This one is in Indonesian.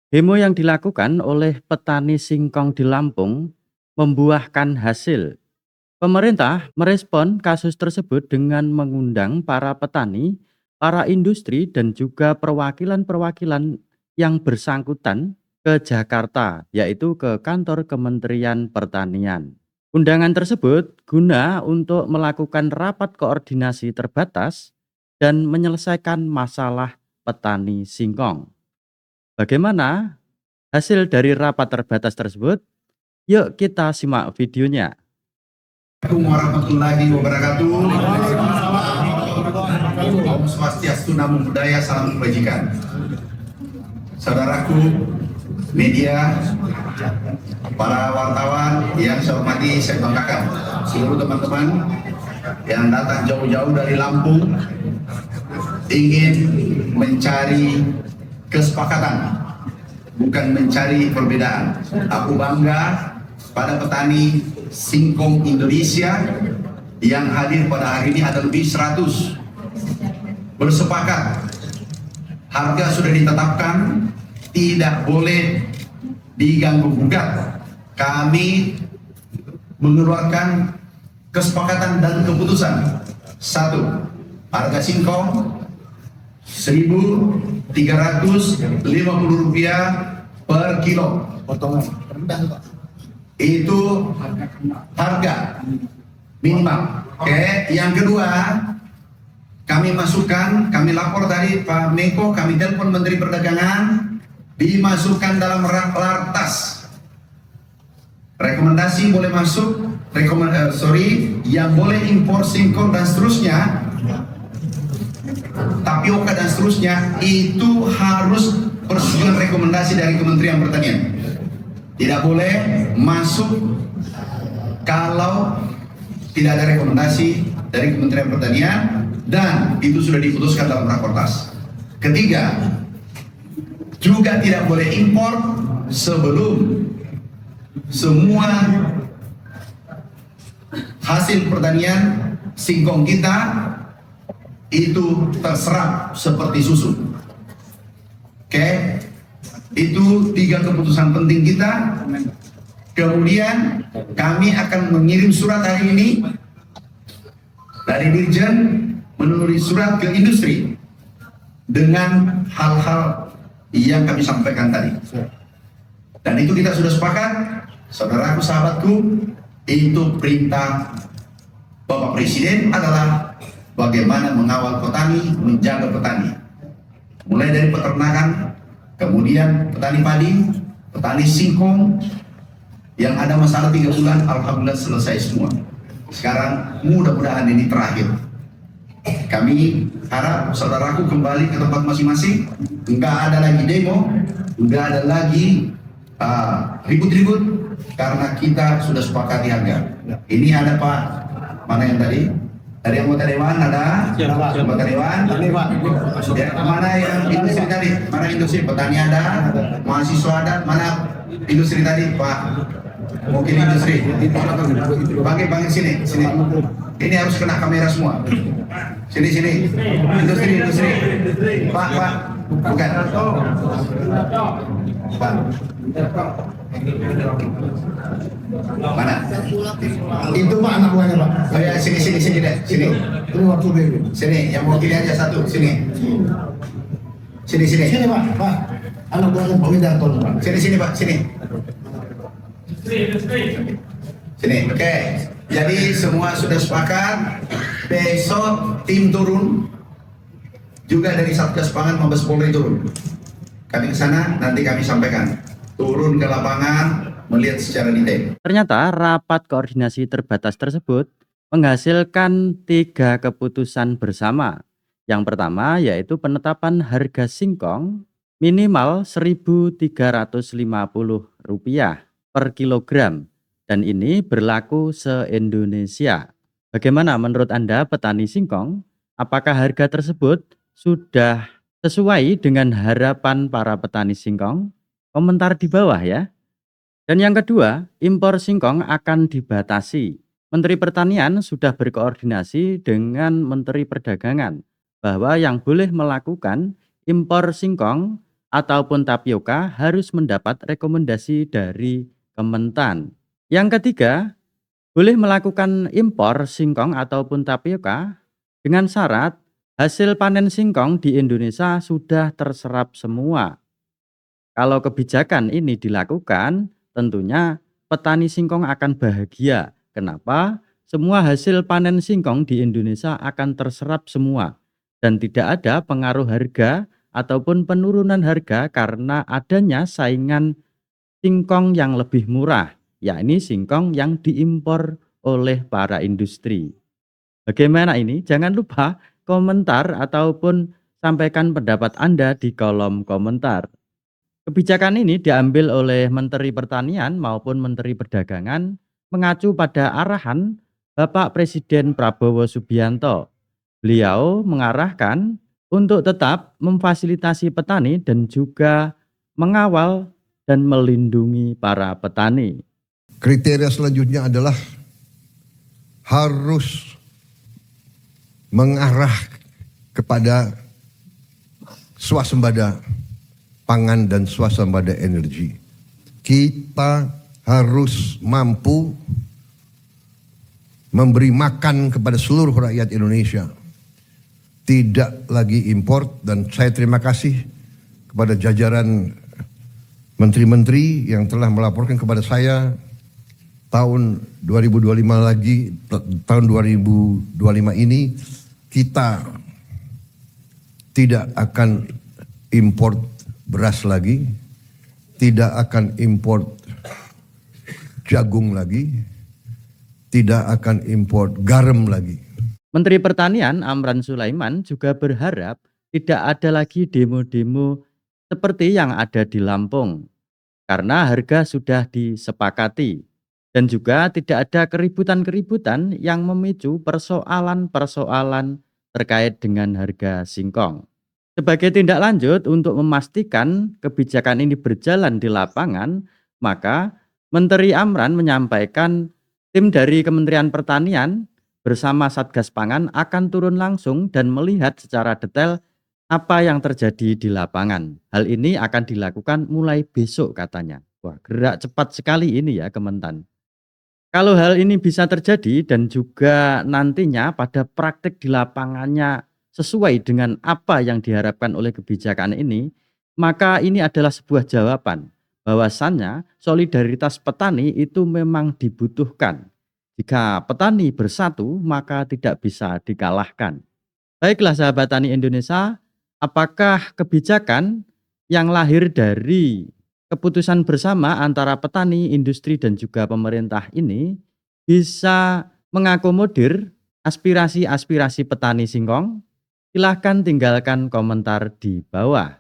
Demo yang dilakukan oleh petani singkong di Lampung membuahkan hasil. Pemerintah merespon kasus tersebut dengan mengundang para petani, para industri, dan juga perwakilan-perwakilan yang bersangkutan ke Jakarta, yaitu ke kantor Kementerian Pertanian. Undangan tersebut guna untuk melakukan rapat koordinasi terbatas dan menyelesaikan masalah petani singkong. Bagaimana hasil dari rapat terbatas tersebut? Yuk kita simak videonya. Assalamualaikum warahmatullahi wabarakatuh. Om Swastiastu, Namo Buddhaya, salam kebajikan. Saudaraku media, para wartawan yang saya hormati, saya banggakan seluruh teman-teman yang datang jauh-jauh dari Lampung ingin mencari kesepakatan, bukan mencari perbedaan. Aku bangga pada petani singkong Indonesia yang hadir pada hari ini ada lebih 100 bersepakat. Harga sudah ditetapkan, tidak boleh diganggu gugat. Kami mengeluarkan kesepakatan dan keputusan. Satu, harga singkong Rp1.350 per kilo. Potongan itu harga minimal. Oke. Yang kedua, kami masukkan, kami lapor tadi Pak Menko, kami telepon Menteri Perdagangan, dimasukkan dalam Lartas. Rekomendasi boleh masuk, yang boleh impor singkong dan seterusnya, tapioka dan seterusnya, itu harus persetujuan rekomendasi dari Kementerian Pertanian. Tidak boleh masuk kalau tidak ada rekomendasi dari Kementerian Pertanian, dan itu sudah diputuskan dalam Rakortas. Ketiga, juga tidak boleh impor sebelum semua hasil pertanian singkong kita itu terserap seperti susu. Oke, itu 3 keputusan penting kita. Kemudian kami akan mengirim surat hari ini dari Dirjen, menulis surat ke industri dengan hal-hal yang kami sampaikan tadi. Dan itu kita sudah sepakat, saudaraku, sahabatku, itu perintah Bapak Presiden adalah bagaimana mengawal petani, menjaga petani. Mulai dari peternakan, kemudian petani padi, petani singkong, yang ada masalah 3 bulan, alhamdulillah selesai semua. Sekarang mudah-mudahan ini terakhir. Kami harap saudaraku kembali ke tempat masing-masing, enggak ada lagi demo, enggak ada lagi ribut-ribut, karena kita sudah sepakati harga. Ini ada Pak, mana yang tadi? Dari anggota dewan ada? Anggota dewan? Ya, mana yang industri tadi? Mana industri? Petani ada? Mahasiswa ada? Mana industri tadi? Pak, mungkin industri. Bagi sini. Ini harus kena kamera semua. Sini. Industri. Pak. Bukan. Pak. Mana? Itu Pak anak buahnya Pak. Oh ya, sini deh. Sini. Ini waktu baby. Sini, yang mau pilih aja satu. Sini. Sini Pak. Anak buahnya Pak Widarto Pak. Sini Pak. Sini. Oke. Jadi semua sudah sepakat. Besok tim turun. Juga dari Satgas Pangan Mabes Polri turun. Kami ke sana, nanti kami sampaikan. Turun ke lapangan, melihat secara detail. Ternyata rapat koordinasi terbatas tersebut menghasilkan 3 keputusan bersama. Yang pertama yaitu penetapan harga singkong minimal Rp1.350 per kilogram, dan ini berlaku se-Indonesia. Bagaimana menurut Anda petani singkong? Apakah harga tersebut sudah sesuai dengan harapan para petani singkong? Komentar di bawah ya. Dan yang kedua, impor singkong akan dibatasi. Menteri Pertanian sudah berkoordinasi dengan Menteri Perdagangan bahwa yang boleh melakukan impor singkong ataupun tapioka harus mendapat rekomendasi dari Kementan. Yang ketiga, boleh melakukan impor singkong ataupun tapioka dengan syarat hasil panen singkong di Indonesia sudah terserap semua. Kalau kebijakan ini dilakukan, tentunya petani singkong akan bahagia. Kenapa? Semua hasil panen singkong di Indonesia akan terserap semua dan tidak ada pengaruh harga ataupun penurunan harga karena adanya saingan singkong yang lebih murah, yakni singkong yang diimpor oleh para industri. Bagaimana ini? Jangan lupa komentar ataupun sampaikan pendapat Anda di kolom komentar. Kebijakan ini diambil oleh Menteri Pertanian maupun Menteri Perdagangan mengacu pada arahan Bapak Presiden Prabowo Subianto. Beliau mengarahkan untuk tetap memfasilitasi petani dan juga mengawal dan melindungi para petani. Kriteria selanjutnya adalah harus mengarah kepada swasembada pangan dan swasembada energi. Kita harus mampu memberi makan kepada seluruh rakyat Indonesia. Tidak lagi import, dan saya terima kasih kepada jajaran menteri-menteri yang telah melaporkan kepada saya tahun 2025 lagi, tahun 2025 ini kita tidak akan import beras lagi, tidak akan import jagung lagi, tidak akan import garam lagi. Menteri Pertanian Amran Sulaiman juga berharap tidak ada lagi demo-demo seperti yang ada di Lampung karena harga sudah disepakati dan juga tidak ada keributan-keributan yang memicu persoalan-persoalan terkait dengan harga singkong. Sebagai tindak lanjut untuk memastikan kebijakan ini berjalan di lapangan, maka Menteri Amran menyampaikan tim dari Kementerian Pertanian bersama Satgas Pangan akan turun langsung dan melihat secara detail apa yang terjadi di lapangan. Hal ini akan dilakukan mulai besok katanya. Wah, gerak cepat sekali ini ya Kementan. Kalau hal ini bisa terjadi dan juga nantinya pada praktik di lapangannya sesuai dengan apa yang diharapkan oleh kebijakan ini, maka ini adalah sebuah jawaban bahwasannya solidaritas petani itu memang dibutuhkan. Jika petani bersatu, maka tidak bisa dikalahkan. Baiklah sahabat tani Indonesia, apakah kebijakan yang lahir dari keputusan bersama antara petani, industri, dan juga pemerintah ini bisa mengakomodir aspirasi-aspirasi petani singkong? Silahkan tinggalkan komentar di bawah.